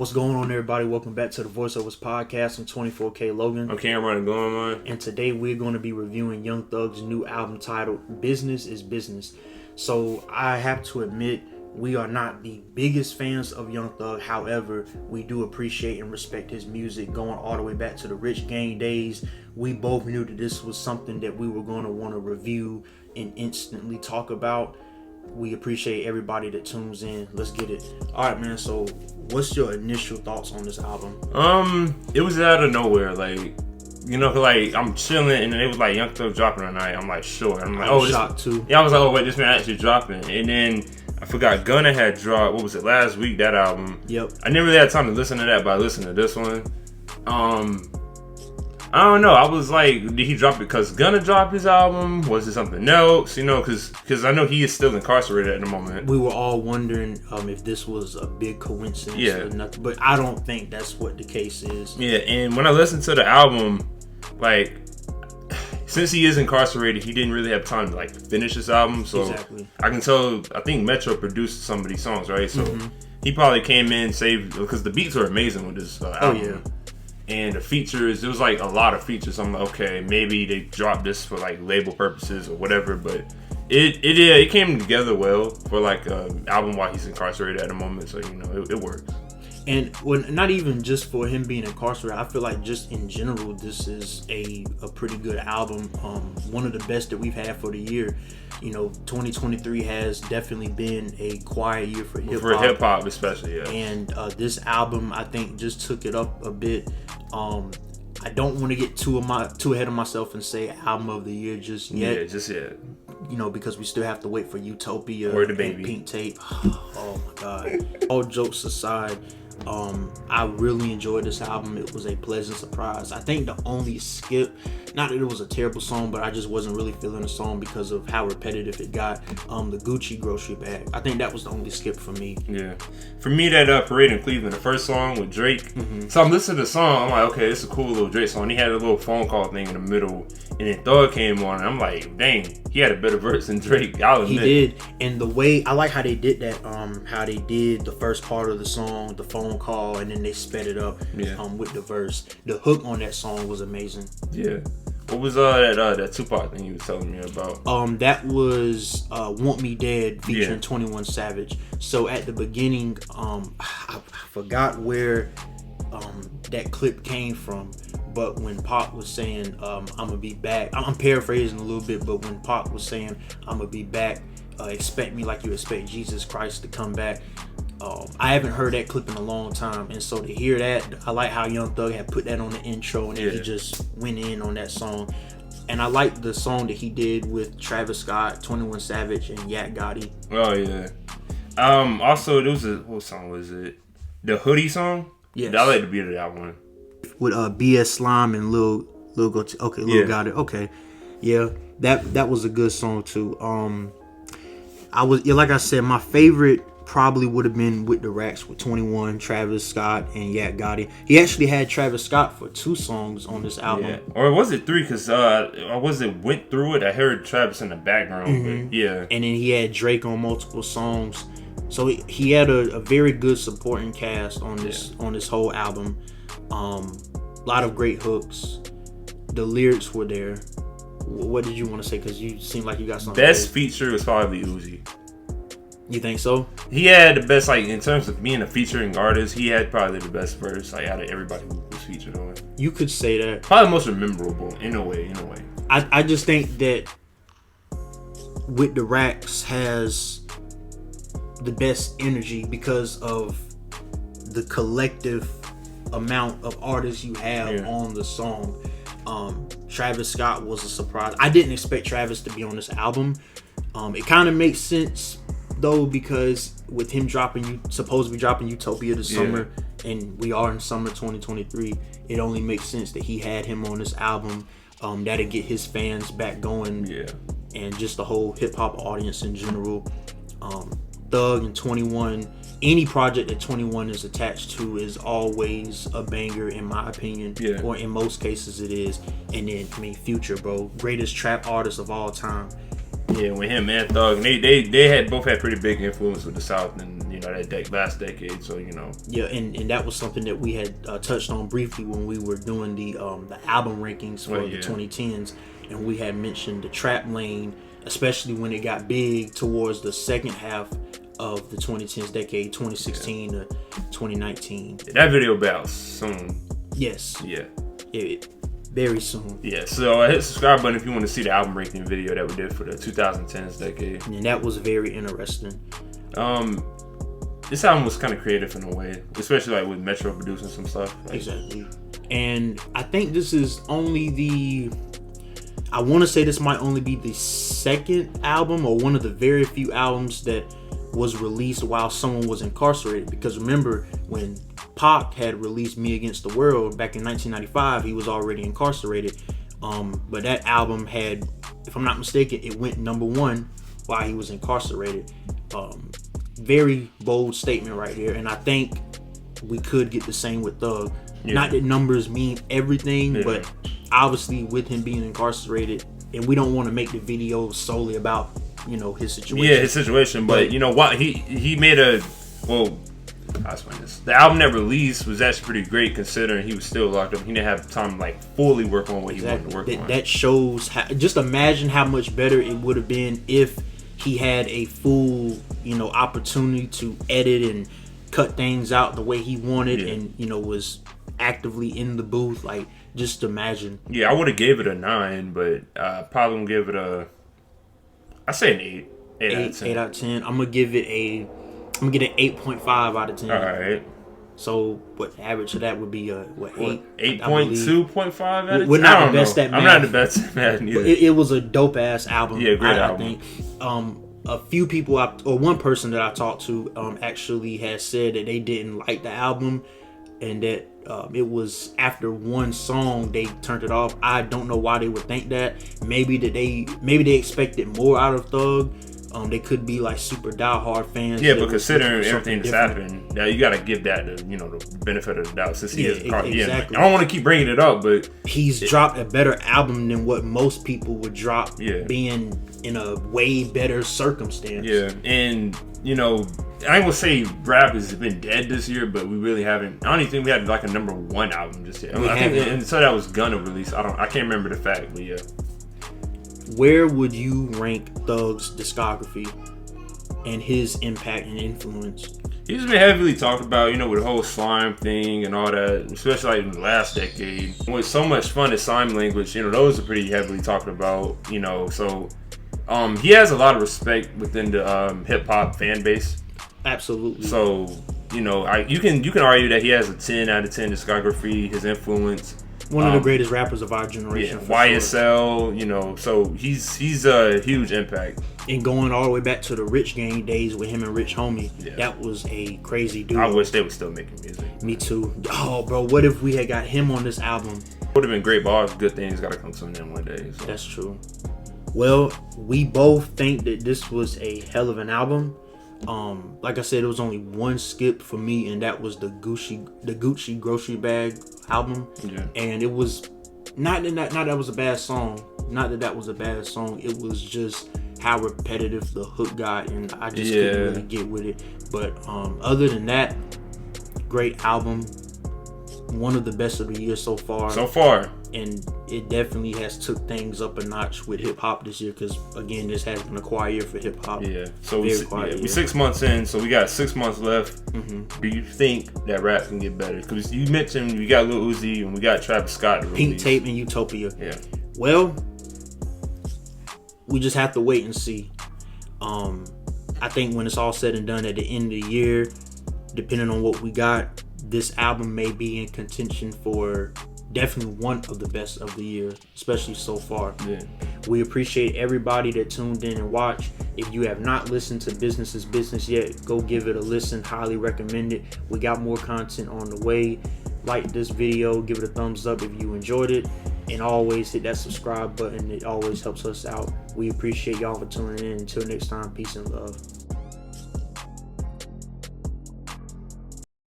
What's going on, everybody? Welcome back to the Voiceovers Podcast. I'm 24K Logan. I'm Cameron going on. And today we're going to be reviewing Young Thug's new album titled Business is Business. So I have to admit, we are not the biggest fans of Young Thug. However, we do appreciate and respect his music going all the way back to the Rich Gang days. We both knew that this was something that we were going to want to review and instantly talk about. We appreciate everybody that tunes in. Let's get it. All right, man. So what's your initial thoughts on this album? It was out of nowhere. Like, you know, like I'm chilling and it was like Young Thug dropping tonight. I'm like, sure. I'm like, I was shocked too. Yeah, I was like, oh wait, this man actually dropping. And then I forgot Gunna had dropped, what was it, last week, that album. Yep. I never really had time to listen to that, but I listened to this one. I don't know. I was like, did he drop it because Gunna dropped his album? Was it something else? You know, because I know he is still incarcerated at the moment. We were all wondering if this was a big coincidence or nothing, but I don't think that's what the case is. Yeah, and when I listened to the album, like, since he is incarcerated, he didn't really have time to like finish his album. So exactly. I can tell. I think Metro produced some of these songs, right? So he probably came in, saved, because the beats are amazing with this album. Oh yeah. And the features, there was like a lot of features. I'm like, okay, maybe they dropped this for like label purposes or whatever, but it came together well for like an album while he's incarcerated at the moment. So you know, it works. And when not even just for him being incarcerated, I feel like just in general, this is a pretty good album. One of the best that we've had for the year. You know, 2023 has definitely been a quiet year for hip hop. For hip hop, especially, yeah. And this album, I think, just took it up a bit. I don't want to get too ahead of myself and say album of the year just yet. Yeah, just yet. You know, because we still have to wait for Utopia or the baby. Pink Tape. Oh my God. All jokes aside, I really enjoyed this album. It was a pleasant surprise. I think the only skip, not that it was a terrible song, but I just wasn't really feeling the song because of how repetitive it got. The Gucci grocery bag. I think that was the only skip for me. Yeah. For me, that Parade in Cleveland, the first song with Drake. So I'm listening to the song. I'm like, okay, it's a cool little Drake song. He had a little phone call thing in the middle. And then Thug came on. And I'm like, dang, he had a better verse than Drake. I'll admit. He did. And the way, I like how they did that, how they did the first part of the song, the phone call, and then they sped it up with the verse. The hook on that song was amazing. Yeah. What was that Tupac thing you was telling me about? That was Want Me Dead featuring 21 Savage. So at the beginning, I forgot where that clip came from, but when Pac was saying, I'm gonna be back, I'm paraphrasing a little bit, but when Pac was saying, I'm gonna be back, expect me like you expect Jesus Christ to come back. I haven't heard that clip in a long time, and so to hear that, I like how Young Thug had put that on the intro, and then he just went in on that song. And I like the song that he did with Travis Scott, 21 Savage, and Yak Gotti. Oh yeah. Also, there was what song was it? The Hoodie song. Yes. I like the beat of that one. With BS Slime and Lil Gotti. Okay, yeah, that was a good song too. Like I said, my favorite probably would have been With the Racks with 21, Travis Scott, and Yak Gotti. He actually had Travis Scott for 2 songs on this album. Yeah. Or was it 3? Because Went Through It. I heard Travis in the background. But yeah. And then he had Drake on multiple songs. So he had a very good supporting cast on this whole album. A lot of great hooks. The lyrics were there. What did you want to say? Because you seem like you got something. Best feature was probably Uzi. You think so? He had the best, like, in terms of being a featuring artist, he had probably the best verse, like, out of everybody who was featured on it. You could say that. Probably most memorable, in a way. I just think that With the Racks has the best energy because of the collective amount of artists you have on the song. Travis Scott was a surprise. I didn't expect Travis to be on this album. It kind of makes sense though, because with him supposed to be dropping Utopia this summer, and we are in summer 2023, it only makes sense that he had him on this album. That'll get his fans back going, and just the whole hip hop audience in general. Thug and 21, any project that 21 is attached to is always a banger in my opinion, or in most cases it is. And then Future, bro, greatest trap artist of all time. Yeah, with him and Thug, they had both had pretty big influence with the South, and that last decade. So Yeah, and that was something that we had touched on briefly when we were doing the album rankings for the 2010s, and we had mentioned the trap lane, especially when it got big towards the second half of the 2010s decade, 2016 to 2019. That video about soon. Yes. Yeah. Very soon. Yeah, so hit the subscribe button if you want to see the album ranking video that we did for the 2010s decade. And that was very interesting. This album was kind of creative in a way, especially like with Metro producing some stuff. Exactly. And I think this is only I want to say this might only be the second album or one of the very few albums that was released while someone was incarcerated. Because remember, when Pac had released Me Against the World back in 1995, he was already incarcerated. But that album had, if I'm not mistaken, it went #1 while he was incarcerated. Very bold statement right here, and I think we could get the same with Thug. Yeah. Not that numbers mean everything, but obviously with him being incarcerated, and we don't want to make the video solely about his situation. Yeah, his situation, but you know what? He made I'll explain this. The album that released was actually pretty great considering he was still locked up. He didn't have time to like fully work on what he wanted to work on. That shows how, just imagine how much better it would have been if he had a full, opportunity to edit and cut things out the way he wanted, and was actively in the booth. Like, just imagine. Yeah, I would have gave it a 9, but probably gonna give it I say an 8. 8 out of 10. 8 out of 10. I'm gonna give it an 8.5 out of 10. All right. So what average of that would be 8? 8.2.5 out of 10. We're not the best at math. I'm not the best at math either. It was a dope ass album. Yeah, great album. I think. A few people, or one person that I talked to, actually has said that they didn't like the album, and that it was after one song they turned it off. I don't know why they would think that. Maybe they expected more out of Thug. They could be like super diehard fans. Yeah, but considering everything that's happened, now you gotta give that the benefit of the doubt. Since he is exactly. I don't want to keep bringing it up, but he's dropped a better album than what most people would drop. Yeah. Being in a way better circumstance. Yeah, and I ain't gonna say rap has been dead this year, but we really haven't. I don't even think we had like a #1 album just yet. I think until that was gonna release. I can't remember the fact, but yeah. Where would you rank Thug's discography and his impact and influence? He's been heavily talked about, with the whole slime thing and all that, especially like in the last decade. With so much fun at Slime Language, those are pretty heavily talked about, so he has a lot of respect within the hip hop fan base. Absolutely. So, you can argue that he has a 10 out of 10 discography, his influence. One of the greatest rappers of our generation. Yeah, YSL, sure. So he's a huge impact. And going all the way back to the Rich Gang days with him and Rich Homie, that was a crazy dude. I wish they were still making music. Me too. Oh, bro, what if we had got him on this album? Would have been great, but all good things gotta come to an end one day. So. That's true. Well, we both think that this was a hell of an album. Like I said, it was only one skip for me, and that was the Gucci Grocery Bag album. Yeah. And it was not that was a bad song. Not that that was a bad song. It was just how repetitive the hook got, and I just couldn't really get with it. But other than that, great album. One of the best of the year so far. And it definitely has took things up a notch with hip hop this year, because again, this has been a quiet year for hip hop. Yeah. So we're 6 months in, so we got 6 months left. Mm-hmm. Do you think that rap can get better? Because you mentioned we got Lil Uzi and we got Travis Scott to release. Pink Tape and Utopia. Yeah. Well, we just have to wait and see. I think when it's all said and done at the end of the year, depending on what we got, this album may be in contention for definitely one of the best of the year, especially so far. Yeah. We appreciate everybody that tuned in and watched. If you have not listened to Business is Business yet, go give it a listen. Highly recommend it. We got more content on the way. Like this video, give it a thumbs up if you enjoyed it, and always hit that subscribe button. It always helps us out. We appreciate y'all for tuning in. Until next time, peace and love.